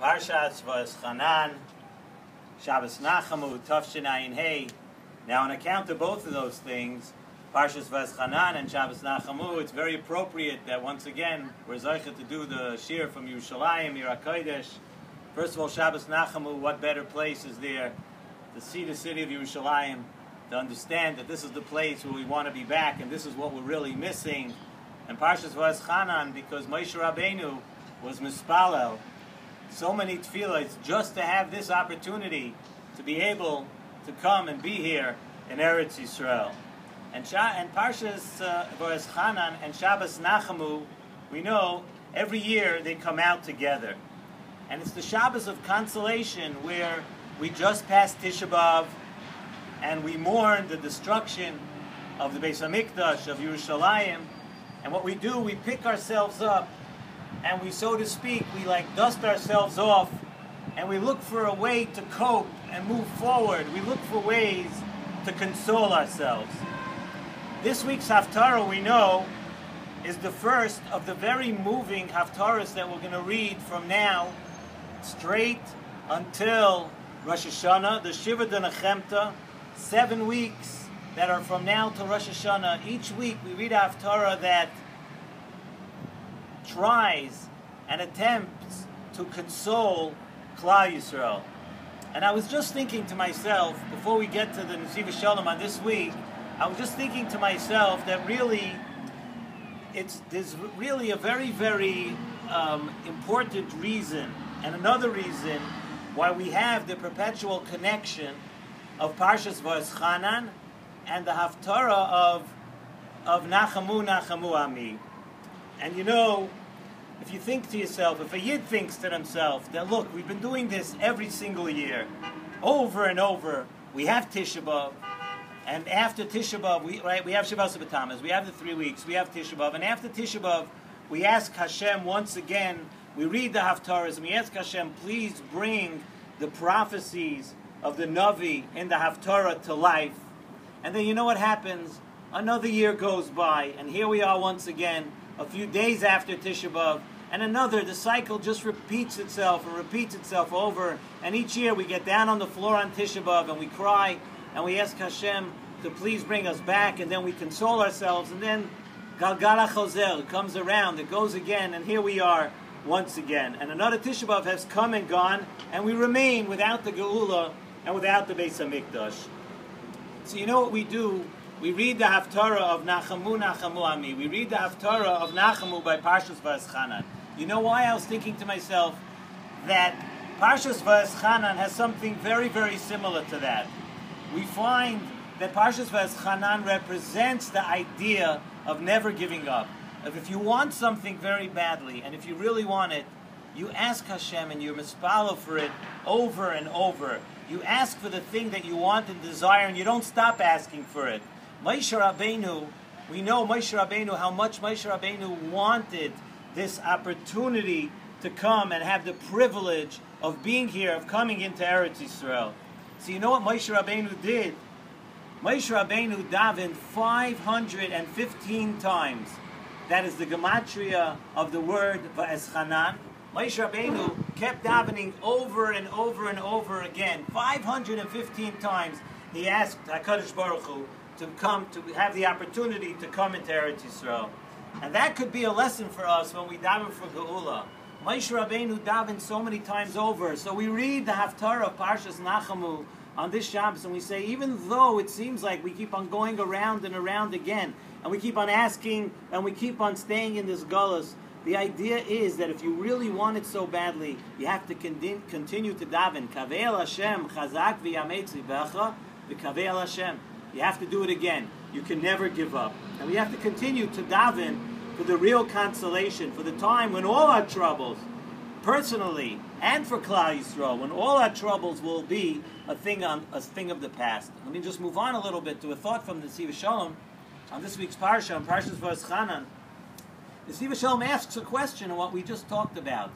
Parshas Vaeschanan, Shabbos Nachamu, Tafshin Ayin Hey. Now, on account of both of those things, Parshas Vaeschanan and Shabbos Nachamu, it's very appropriate that once again we're zeicha to do the shir from Yerushalayim, Yerakodesh. First of all, Shabbos Nachamu, what better place is there to see the city of Yerushalayim, to understand that this is the place where we want to be back, and this is what we're really missing. And Parshas Vaeschanan, because Moshe Rabbeinu was mispalel, so many tefillahs just to have this opportunity to be able to come and be here in Eretz Yisrael. And Parshas Vaeschanan and Shabbos Nachamu, we know every year they come out together. And it's the Shabbos of consolation where we just passed Tisha B'Av and we mourn the destruction of the Beis HaMikdash, of Yerushalayim. And what we do, we pick ourselves up and we, so to speak, we like dust ourselves off and we look for a way to cope and move forward. We look for ways to console ourselves. This week's Haftarah, we know, is the first of the very moving Haftarahs that we're going to read from now straight until Rosh Hashanah, the Shiva D'Nechemta, 7 weeks that are from now to Rosh Hashanah. Each week we read a Haftarah that tries and attempts to console Klal Yisrael. And I was just thinking to myself, before we get to the Nesivos Shalom on this week, I was just thinking to myself that really, there's really a very, very important reason, and another reason why we have the perpetual connection of Parshas Vaeschanan and the Haftarah of Nachamu, Nachamu Ami. And you know, if you think to yourself, if a Yid thinks to himself that, look, we've been doing this every single year, over and over, we have Tisha B'Av, and after Tisha B'Av, we have Shavuos B'Tammuz, we have the 3 weeks, we have Tisha B'Av, and after Tisha B'Av, we ask Hashem once again, we read the Haftarahs, and we ask Hashem, please bring the prophecies of the Navi in the Haftarah to life. And then you know what happens? Another year goes by, and here we are once again, a few days after Tisha B'Av, and the cycle just repeats itself and repeats itself over, and each year we get down on the floor on Tisha B'Av and we cry, and we ask Hashem to please bring us back, and then we console ourselves, and then Galgala Chozer comes around, it goes again, and here we are once again. And another Tisha B'Av has come and gone, and we remain without the Geula and without the Beis HaMikdash. So you know what we do? We read the Haftarah of Nachamu, Nachamu Ami. We read the Haftarah of Nachamu by Parshas Vaeschanan. You know why? I was thinking to myself that Parshas Vaeschanan has something very, very similar to that. We find that Parshas Vaeschanan represents the idea of never giving up. Of if you want something very badly, and if you really want it, you ask Hashem and you're mispalo for it over and over. You ask for the thing that you want and desire, and you don't stop asking for it. Moshe Rabbeinu, we know Moshe Rabbeinu, how much Moshe Rabbeinu wanted this opportunity to come and have the privilege of being here, of coming into Eretz Yisrael. So you know what Moshe Rabbeinu did? Moshe Rabbeinu davened 515 times. That is the gematria of the word Vaeschanan. Moshe Rabbeinu kept davening over and over and over again. 515 times he asked HaKadosh Baruch Hu to come, to have the opportunity to come into Eretz Yisrael. And that could be a lesson for us when we daven for Geula. Moshe Rabbeinu davened so many times over. So we read the Haftarah of Parshas Nachamu on this Shabbos, and we say, even though it seems like we keep on going around and around again, and we keep on asking, and we keep on staying in this Gullus, the idea is that if you really want it so badly, you have to continue to daven. Kave'el Hashem, chazak v'yametz libecha, v'kave'el Hashem. You have to do it again. You can never give up. And we have to continue to daven for the real consolation, for the time when all our troubles, personally and for Klal Yisrael, when all our troubles will be a thing of the past. Let me just move on a little bit to a thought from the Nesivos Shalom on this week's parsha, on Parshas Vaeschanan. The Nesivos Shalom asks a question on what we just talked about.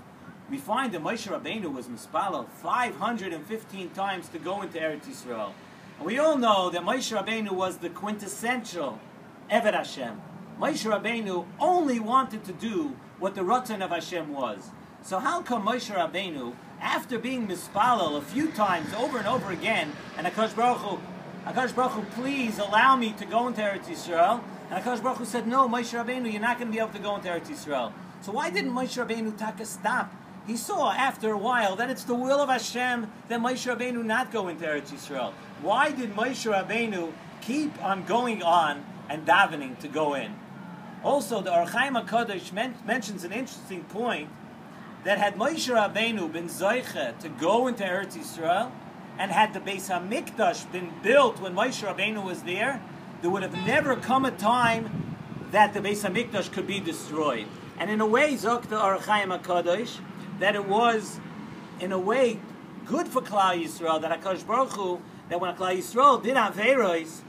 We find that Moshe Rabbeinu was mispalel 515 times to go into Eretz Yisrael. And we all know that Moshe Rabbeinu was the quintessential Eved Hashem. Moshe Rabbeinu only wanted to do what the Ratzon of Hashem was. So how come Moshe Rabbeinu, after being mispalel a few times over and over again, and HaKadosh Baruch Hu, please allow me to go into Eretz Yisrael, and HaKadosh Baruch Hu said, no, Moshe Rabbeinu, you're not going to be able to go into Eretz Yisrael. So why didn't Moshe Rabbeinu take a stop? He saw after a while that it's the will of Hashem that Moshe Rabbeinu not go into Eretz Yisrael. Why did Moshe Rabbeinu keep on going on and davening to go in? Also, the Or Chaim HaKadosh mentions an interesting point, that had Moshe Rabbeinu been Zoiche to go into Eretz Yisrael, and had the Beis HaMikdash been built when Moshe Rabbeinu was there would have never come a time that the Beis HaMikdash could be destroyed. And in a way, Zok the Or Chaim HaKadosh, that it was, in a way, good for Klal Yisrael, that HaKadosh Baruch Hu, that when Klal Yisrael did Averos,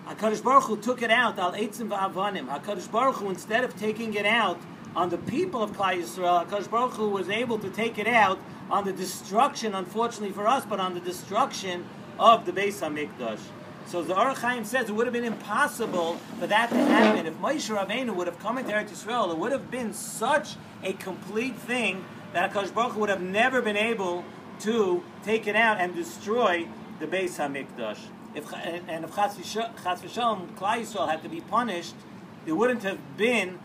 HaKadosh Baruch Hu took it out, Al Eitzim V'Avanim. HaKadosh Baruch Hu, instead of taking it out on the people of Klal Yisrael, HaKadosh Baruch Hu was able to take it out on the destruction, unfortunately for us, but on the destruction of the Beis HaMikdash. So the Or Chaim says it would have been impossible for that to happen. If Moshe Rabbeinu would have come into Eretz Yisrael, it would have been such a complete thing that HaKadosh Baruch Hu would have never been able to take it out and destroy the Beis HaMikdash. If Chas v'Shalom, Klal Yisrael had to be punished, there wouldn't have been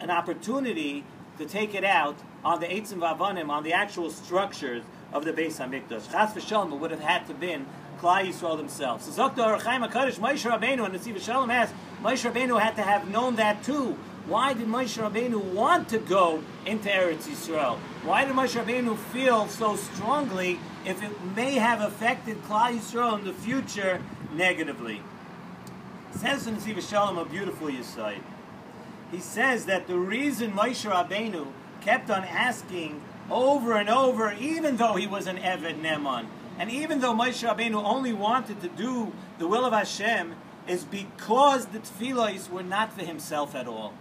an opportunity to take it out on the Eitzim V'Avanim, on the actual structures of the Beis HaMikdash. Chas v'Shalom, it would have had to been Klal Yisrael themselves. So Zok the Or Chaim HaKadosh, Moshe Rabbeinu, and Nesivos Shalom asks, Moshe Rabbeinu had to have known that too. Why did Moshe Rabbeinu want to go into Eretz Yisrael? Why did Moshe Rabbeinu feel so strongly if it may have affected Klal Yisrael in the future negatively? It says in Nesivos Shalom a beautiful yesod. He says that the reason Moshe Rabbeinu kept on asking over and over, even though he was an Eved Neman, and even though Moshe Rabbeinu only wanted to do the will of Hashem, is because the tefillos were not for himself at all.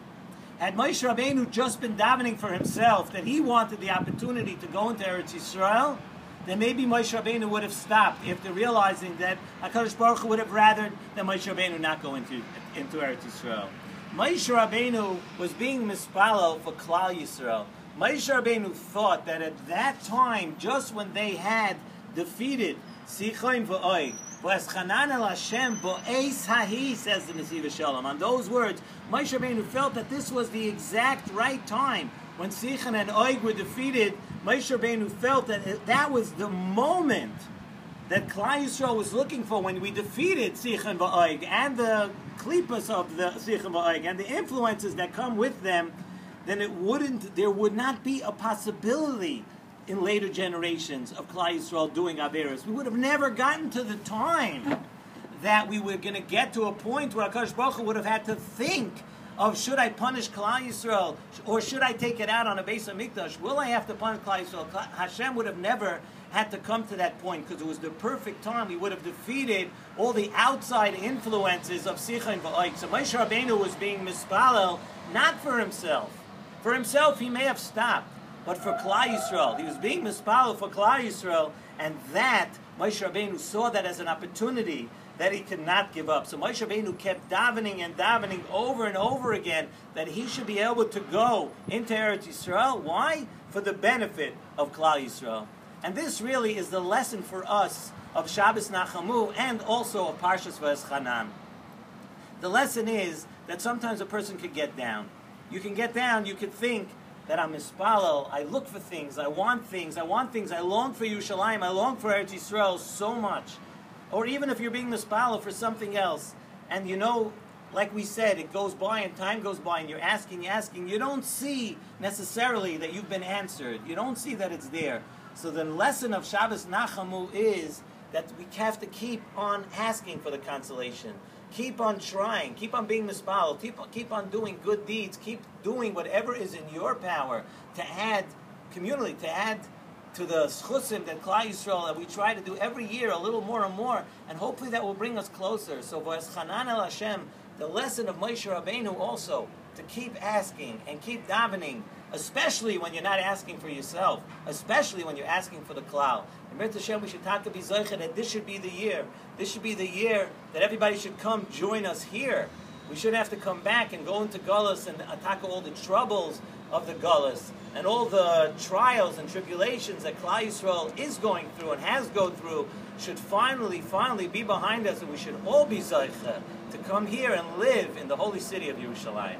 Had Moshe Rabbeinu just been davening for himself, that he wanted the opportunity to go into Eretz Yisrael, then maybe Moshe Rabbeinu would have stopped after realizing that HaKadosh Baruch Hu would have rather that Moshe Rabbeinu not go into Eretz Yisrael. Moshe Rabbeinu was being mispalel for Klal Yisrael. Moshe Rabbeinu thought that at that time, just when they had defeated Sichon v'Oig, Vaeschanan el Hashem bo'eis hahi, says the Nesivos Shalom. On those words, Moshe Rabbeinu felt that this was the exact right time. When Sichon and Oig were defeated, Moshe Rabbeinu felt that that was the moment that Klal Yisrael was looking for when we defeated Sichon v'Oig and the klipas of the Sichon v'Oig and the influences that come with them. Then there would not be a possibility in later generations of Klal Yisrael doing Averos. We would have never gotten to the time that we were going to get to a point where HaKadosh Baruch Hu would have had to think of, should I punish Klal Yisrael, or should I take it out on a Beis HaMikdash? Will I have to punish Klal Yisrael? Hashem would have never had to come to that point, because it was the perfect time. He would have defeated all the outside influences of Sichon v'Oig. So Moshe Rabbeinu was being mispalel, not for himself. For himself, he may have stopped. But for Klal Yisrael, he was being mispalel for Klal Yisrael, and that, Moshe Rabbeinu saw that as an opportunity that he could not give up. So Moshe Rabbeinu kept davening and davening over and over again that he should be able to go into Eretz Yisrael. Why? For the benefit of Klal Yisrael. And this really is the lesson for us of Shabbos Nachamu and also of Parshas Vaeschanan. The lesson is that sometimes a person could get down. You can get down, you could think that I'm mispalel, I look for things, I want things, I long for Yerushalayim, I long for Eretz Yisrael so much. Or even if you're being mispalel for something else, and you know, like we said, it goes by and time goes by and you're asking, you don't see necessarily that you've been answered. You don't see that it's there. So the lesson of Shabbos Nachamu is that we have to keep on asking for the consolation. Keep on trying. Keep on being mispalel. Keep on doing good deeds. Keep doing whatever is in your power to add communally, to add to the schusim that Klal Yisrael that we try to do every year a little more and more, and hopefully that will bring us closer. So Vaeschanan el Hashem, the lesson of Moshe Rabbeinu also, to keep asking and keep davening, especially when you're not asking for yourself, especially when you're asking for the Klal. And Mirz Hashem, we should talk to be Zoche that this should be the year. This should be the year that everybody should come join us here. We shouldn't have to come back and go into Gullus and attack all the troubles of the Gullus and all the trials and tribulations that Klal Yisrael is going through and has gone through should finally be behind us, and we should all be Zaycha to come here and live in the holy city of Yerushalayim.